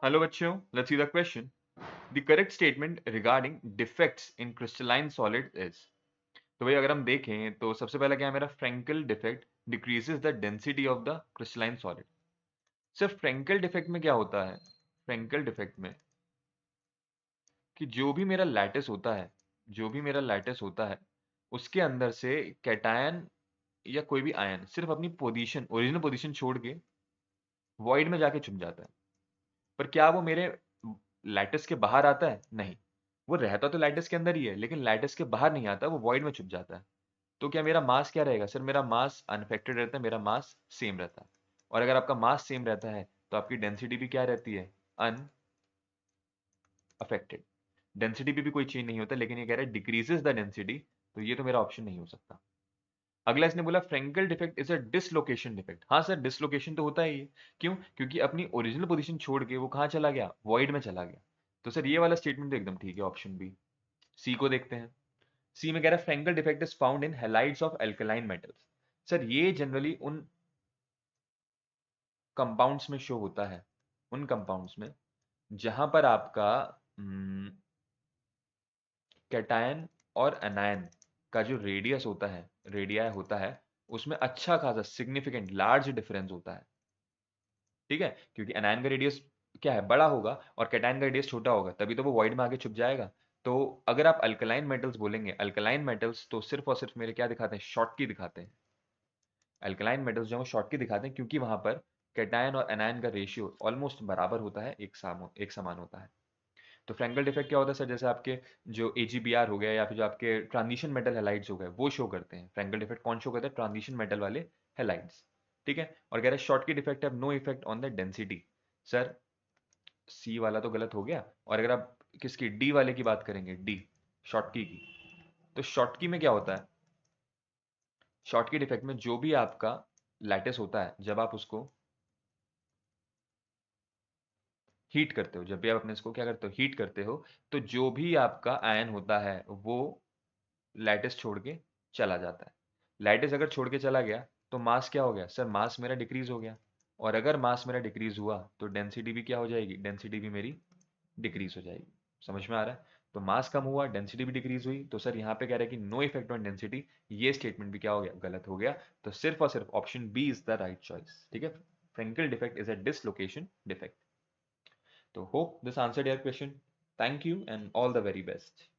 Hello बच्चों, let's see the question. The correct statement regarding defects in crystalline solid is. तो भाई अगर हम देखें तो सबसे पहला क्या है मेरा Frenkel defect decreases the density of the crystalline solid. सिर्फ फ्रेंकल डिफेक्ट में क्या होता है? फ्रेंकल डिफेक्ट में कि जो भी मेरा लैटिस होता है उसके अंदर से कैटायन या कोई भी आयन सिर्फ अपनी पोजीशन ओरिजिनल पोजीशन छोड़ के वॉइड में जाके छुप जाता है। पर क्या वो मेरे लैटिस के बाहर आता है? नहीं, वो रहता तो लैटिस के अंदर ही है लेकिन लैटिस के बाहर नहीं आता, वो वॉइड में छुप जाता है। तो क्या मेरा मास क्या रहेगा सर? मेरा मास अनअफेक्टेड रहता है, मेरा मास सेम रहता है। और अगर आपका मास सेम रहता है तो आपकी डेंसिटी भी क्या रहती है? अनअफेक्टेड। डेंसिटी पे भी कोई चेंज नहीं होता, लेकिन ये कह रहा है डिक्रीजेस द डेंसिटी, तो ये तो मेरा ऑप्शन नहीं हो सकता। अगला इसने बोला Frenkel defect is a dislocation defect. हाँ सर, डिसलोकेशन तो होता ही है। क्यों? क्योंकि अपनी ओरिजिनल पोजीशन छोड़ के वो कहाँ चला गया? वॉइड में चला गया। तो सर ये वाला स्टेटमेंट तो एकदम ठीक है, ऑप्शन बी। सी को देखते हैं। सी में कह रहा है Frenkel defect is found in halides of alkaline metals. Sir ये जनरली उन कंपाउंड्स में शो होता है, उन कंपाउंड्स में जहां पर आपका कैटायन और एनायन का जो रेडियस होता है, रेडियाई होता है, उसमें अच्छा खासा सिग्निफिकेंट लार्ज डिफरेंस होता है। ठीक है? क्योंकि एनायन का रेडियस क्या है? बड़ा होगा और कैटायन का रेडियस छोटा होगा, तभी तो वो वॉइड में आके छुप जाएगा। तो अगर आप अल्कलाइन मेटल्स बोलेंगे, अल्कलाइन मेटल्स तो सिर्फ और सिर्फ मेरे क्या दिखाते हैं? शॉर्टकी दिखाते हैं। अल्कलाइन मेटल्स जो है वो शॉर्टकी दिखाते हैं क्योंकि वहां पर कैटायन और एनायन का रेशियो ऑलमोस्ट बराबर होता है, एक समान होता है। तो फ्रेंकल डिफेक्ट क्या होता है सर? जैसे आपके जो AgBr हो गया या फिर जो आपके ट्रांजिशन मेटल हैलाइड्स हो गए वो शो करते हैं। फ्रेंकल डिफेक्ट कौन शो करता है? ट्रांजिशन मेटल वाले हैलाइड्स। ठीक है? और कह रहे हैं Schottky defect have no effect on the density. Sir C वाला तो गलत हो गया। और अगर आप किसकी डी वाले की बात करेंगे, डी शॉर्टकी की, तो शॉर्टकी में क्या होता है? शॉर्टकी डिफेक्ट में जो भी आपका लैटिस होता है, जब आप उसको हीट करते हो, जब भी आप अपने इसको क्या करते हो? हीट करते हो, तो जो भी आपका आयन होता है वो लैटिस छोड़ के चला जाता है। लैटिस अगर छोड़ के चला गया तो मास क्या हो गया सर? मास मेरा डिक्रीज हो गया। और अगर मास मेरा डिक्रीज हुआ तो डेंसिटी भी क्या हो जाएगी? डेंसिटी भी मेरी डिक्रीज हो जाएगी। समझ में आ रहा है? तो मास कम हुआ, डेंसिटी भी डिक्रीज हुई, तो सर यहाँ पे कह रहा है कि नो इफेक्ट ऑन डेंसिटी। ये स्टेटमेंट भी क्या हो गया? गलत हो गया। तो सिर्फ और सिर्फ option B is the right choice. ठीक है? Frenkel defect is a dislocation defect. तो hope this answered your question. Thank you and all the very best.